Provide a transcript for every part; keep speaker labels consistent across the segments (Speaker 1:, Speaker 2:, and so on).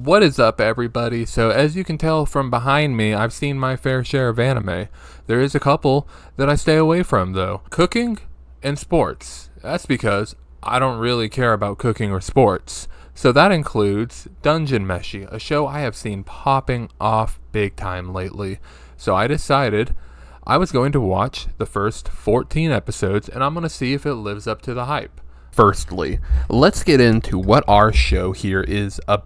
Speaker 1: What is up, everybody? So, as you can tell from behind me, I've seen my fair share of anime. There is a couple that I stay away from, though. Cooking and sports. That's because I don't really care about cooking or sports. So that includes Dungeon Meshi, a show I have seen popping off big time lately. So I decided I was going to watch the first 14 episodes, and I'm going to see if it lives up to the hype. Firstly, let's get into what our show here is about.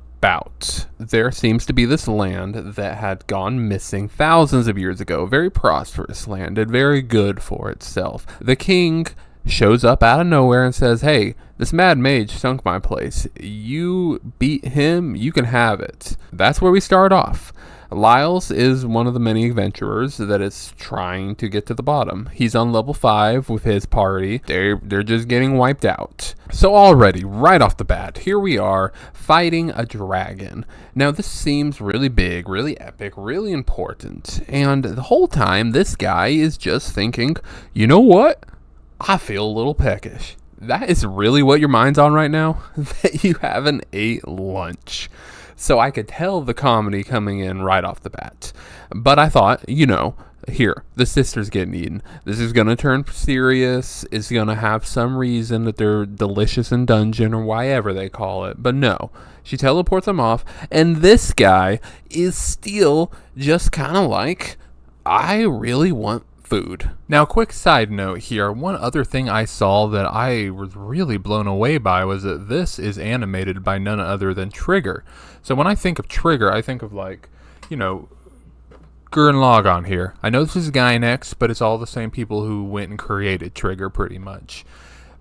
Speaker 1: There seems to be this land that had gone missing thousands of years ago. Very prosperous land and very good for itself. The king shows up out of nowhere and says, "Hey, this mad mage sunk my place. You beat him, you can have it." That's where we start off. Lyles is one of the many adventurers that is trying to get to the bottom. He's on level 5 with his party. They're just getting wiped out. So already, right off the bat, here we are fighting a dragon. Now this seems really big, really epic, really important. And the whole time, this guy is just thinking, you know what? I feel a little peckish. That is really what your mind's on right now? That you haven't ate lunch. So I could tell the comedy coming in right off the bat. But I thought, here, the sister's getting eaten. This is going to turn serious. It's going to have some reason that they're delicious in dungeon or whatever they call it. But no, she teleports them off. And this guy is still just kind of like, I really want food. Now, quick side note here. One other thing I saw that I was really blown away by was that this is animated by none other than Trigger. So when I think of Trigger, I think of Gurren Lagann here. I know this is Gynex, but it's all the same people who went and created Trigger pretty much.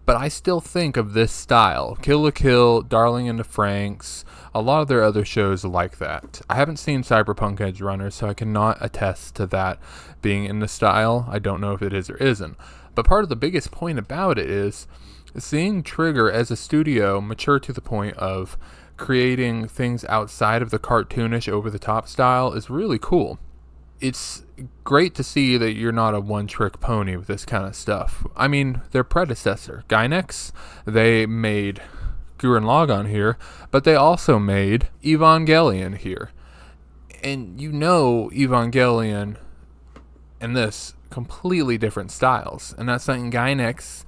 Speaker 1: But I still think of this style. Kill la Kill, Darling in the Franxx, a lot of their other shows like that. I haven't seen Cyberpunk Edge Runner, so I cannot attest to that being in the style. I don't know if it is or isn't. But part of the biggest point about it is seeing Trigger as a studio mature to the point of creating things outside of the cartoonish over-the-top style is really cool. It's great to see that you're not a one-trick pony with this kind of stuff. I mean, their predecessor, Gynex, they made Gurren Lagann here, but they also made Evangelion here. And Evangelion and this, completely different styles. And that's something Gynex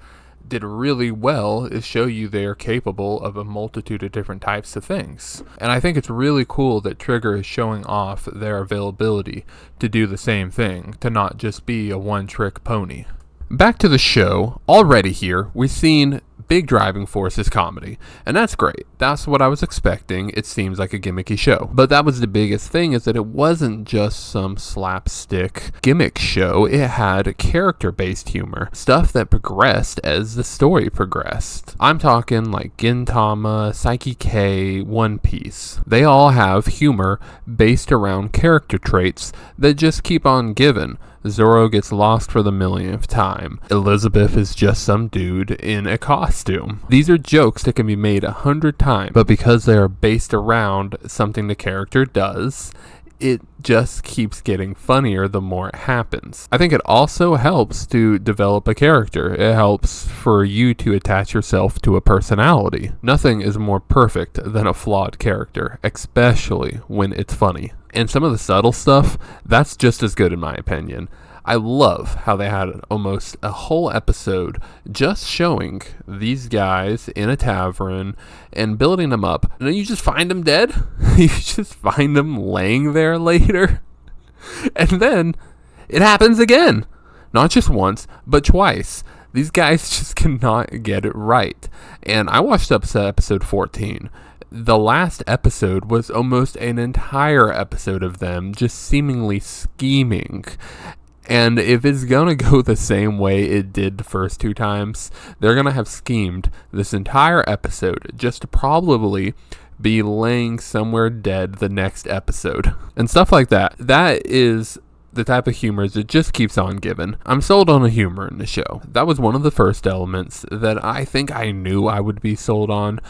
Speaker 1: did really well, is show you they're capable of a multitude of different types of things. And I think it's really cool that Trigger is showing off their availability to do the same thing, to not just be a one-trick pony. Back to the show. Already here, we've seen big driving force is comedy, and that's great. That's what I was expecting. It seems like a gimmicky show. But that was the biggest thing, is that it wasn't just some slapstick gimmick show. It had character-based humor, stuff that progressed as the story progressed. I'm talking like Gintama, Psyche K, One Piece. They all have humor based around character traits that just keep on giving. Zoro gets lost for the millionth time. Elizabeth is just some dude in a costume. These are jokes that can be made 100 times, but because they are based around something the character does, it just keeps getting funnier the more it happens. I think it also helps to develop a character. It helps for you to attach yourself to a personality. Nothing is more perfect than a flawed character, especially when it's funny. And some of the subtle stuff, that's just as good in my opinion. I love how they had almost a whole episode just showing these guys in a tavern and building them up. And then you just find them dead. You just find them laying there later. And then it happens again. Not just once, but twice. These guys just cannot get it right. And I watched up to episode 14. The last episode was almost an entire episode of them just seemingly scheming. And if it's going to go the same way it did the first 2 times, they're going to have schemed this entire episode just to probably be laying somewhere dead the next episode. And stuff like that. That is the type of humor that just keeps on giving. I'm sold on the humor in the show. That was one of the first elements that I think I knew I would be sold on.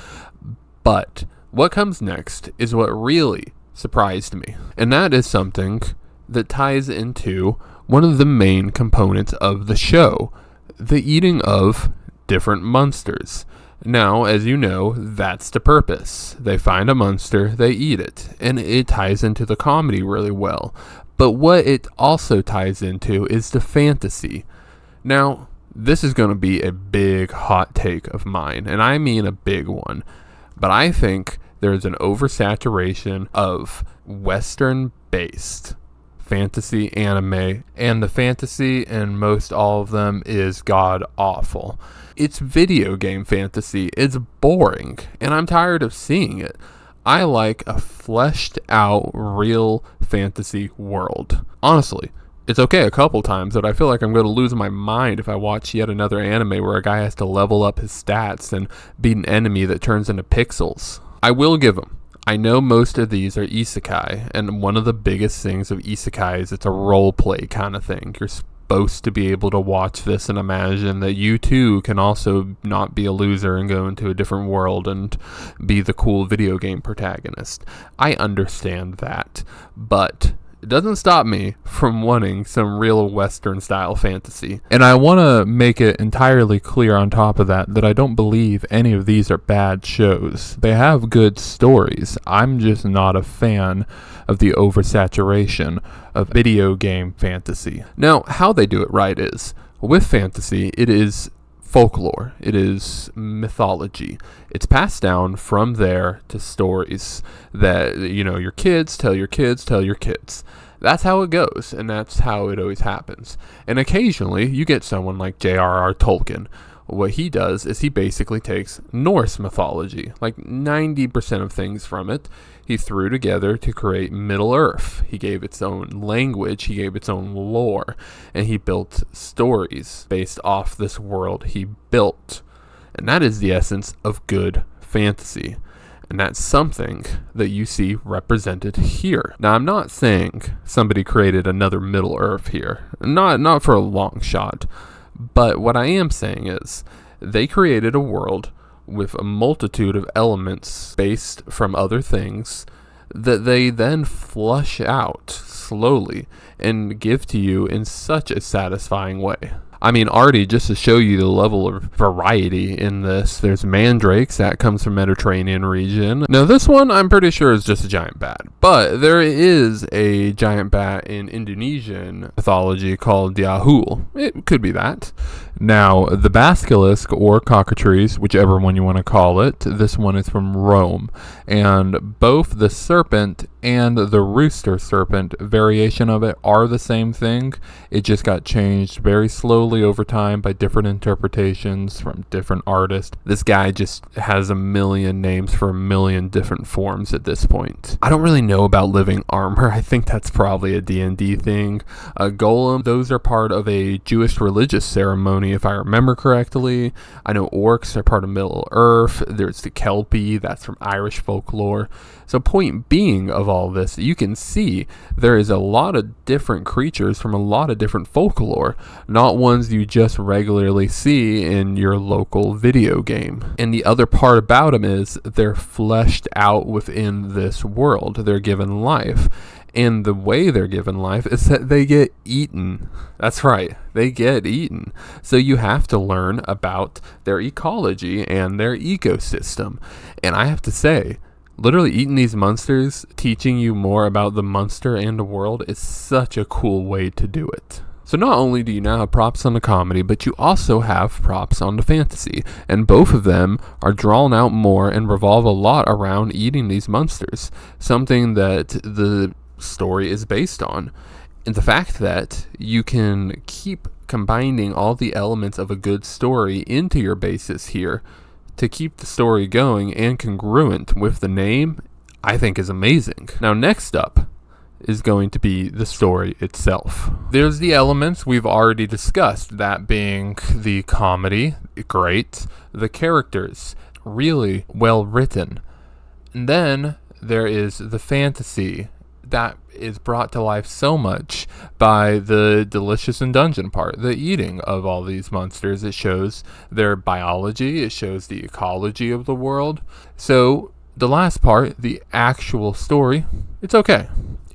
Speaker 1: But what comes next is what really surprised me. And that is something that ties into one of the main components of the show, the eating of different monsters. Now, as you know, that's the purpose. They find a monster, they eat it, and it ties into the comedy really well. But what it also ties into is the fantasy. Now, this is going to be a big hot take of mine, and I mean a big one. But I think there's an oversaturation of Western-based fantasy anime, and the fantasy in most all of them is god awful. It's video game fantasy. It's boring, and I'm tired of seeing it. I like a fleshed out, real fantasy world. Honestly, it's okay a couple times, but I feel like I'm going to lose my mind if I watch yet another anime where a guy has to level up his stats and beat an enemy that turns into pixels. I will give them. I know most of these are isekai, and one of the biggest things of isekai is it's a role play kind of thing. You're supposed to be able to watch this and imagine that you too can also not be a loser and go into a different world and be the cool video game protagonist. I understand that, but it doesn't stop me from wanting some real Western style fantasy. And I want to make it entirely clear on top of that I don't believe any of these are bad shows. They have good stories. I'm just not a fan of the oversaturation of video game fantasy. Now, how they do it right is, with fantasy, it is folklore. It is mythology. It's passed down from there to stories that, your kids tell your kids tell your kids. That's how it goes, and that's how it always happens. And occasionally, you get someone like J.R.R. Tolkien. What he does is he basically takes Norse mythology, like 90% of things from it, he threw together to create Middle-earth. He gave its own language, he gave its own lore, and he built stories based off this world he built. And that is the essence of good fantasy. And that's something that you see represented here. Now, I'm not saying somebody created another Middle-earth here. Not for a long shot. But what I am saying is they created a world with a multitude of elements based from other things that they then flush out slowly and give to you in such a satisfying way. I mean, already just to show you the level of variety in this, there's mandrakes, that comes from Mediterranean region. Now this one I'm pretty sure is just a giant bat, but there is a giant bat in Indonesian mythology called Yahoo. It could be that. Now, the basilisk or cockatrice, whichever one you want to call it, this one is from Rome, and both the serpent and the rooster serpent variation of it are the same thing. It just got changed very slowly over time by different interpretations from different artists. This guy just has a million names for a million different forms at this point. I don't really know about living armor. I think that's probably a D&D thing. A golem, those are part of a Jewish religious ceremony, if I remember correctly. I know orcs are part of Middle Earth. There's the Kelpie, that's from Irish folklore. So point being of all this, you can see there is a lot of different creatures from a lot of different folklore, not ones you just regularly see in your local video game. And the other part about them is they're fleshed out within this world. They're given life. And the way they're given life is that they get eaten. That's right, they get eaten. So you have to learn about their ecology and their ecosystem. And I have to say, literally eating these monsters, teaching you more about the monster and the world is such a cool way to do it. So not only do you now have props on the comedy, but you also have props on the fantasy. And both of them are drawn out more and revolve a lot around eating these monsters. Something that the story is based on. And the fact that you can keep combining all the elements of a good story into your basis here to keep the story going and congruent with the name, I think is amazing. Now, next up is going to be the story itself. There's the elements we've already discussed, that being the comedy, great, the characters, really well written. And then there is the fantasy that is brought to life so much by the delicious and dungeon part, the eating of all these monsters. It shows their biology, it shows the ecology of the world. So the last part, the actual story, it's okay.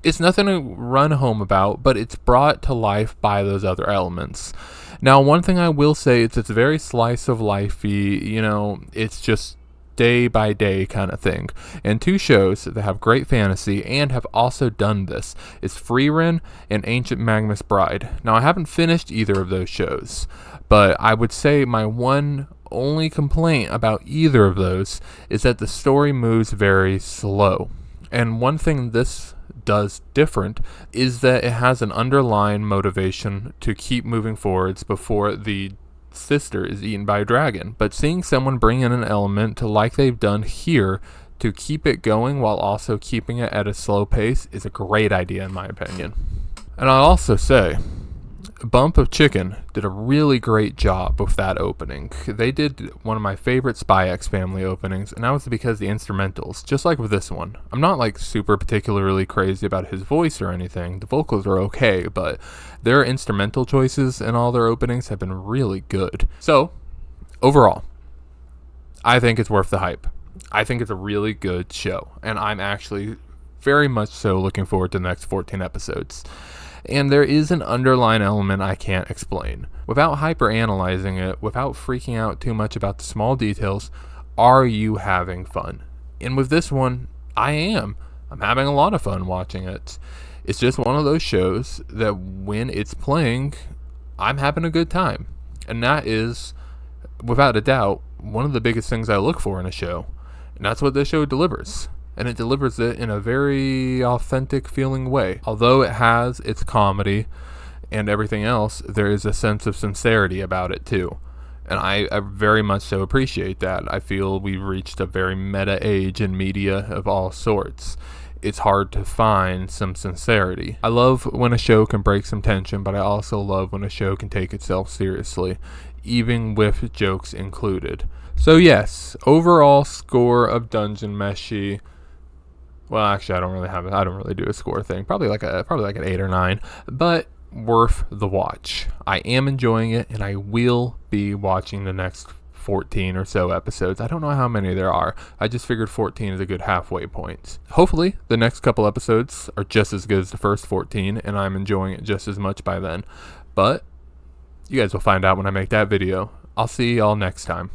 Speaker 1: It's nothing to run home about, but it's brought to life by those other elements. Now, one thing I will say is it's very slice of lifey. It's just day by day kind of thing. And two shows that have great fantasy and have also done this is Freerin and Ancient Magnus Bride. Now, I haven't finished either of those shows, but I would say my one only complaint about either of those is that the story moves very slow. And one thing this does different is that it has an underlying motivation to keep moving forwards before the sister is eaten by a dragon. But seeing someone bring in an element to like they've done here to keep it going while also keeping it at a slow pace is a great idea in my opinion. And I'll also say Bump of Chicken did a really great job with that opening. They did one of my favorite Spy X Family openings, and that was because the instrumentals, just like with this one. I'm not like super particularly crazy about his voice or anything. The vocals are okay, but their instrumental choices in all their openings have been really good. So, overall, I think it's worth the hype. I think it's a really good show, and I'm actually very much so looking forward to the next 14 episodes. And there is an underlying element I can't explain. Without hyper-analyzing it, without freaking out too much about the small details, are you having fun? And with this one, I am. I'm having a lot of fun watching it. It's just one of those shows that when it's playing, I'm having a good time. And that is, without a doubt, one of the biggest things I look for in a show. And that's what this show delivers. And it delivers it in a very authentic feeling way. Although it has its comedy and everything else, there is a sense of sincerity about it too. And I very much so appreciate that. I feel we've reached a very meta age in media of all sorts. It's hard to find some sincerity. I love when a show can break some tension, but I also love when a show can take itself seriously, even with jokes included. So yes, overall score of Dungeon Meshi. Well, actually, I don't really do a score thing. Probably like an 8 or 9, but worth the watch. I am enjoying it, and I will be watching the next 14 or so episodes. I don't know how many there are. I just figured 14 is a good halfway point. Hopefully, the next couple episodes are just as good as the first 14, and I'm enjoying it just as much by then. But you guys will find out when I make that video. I'll see y'all next time.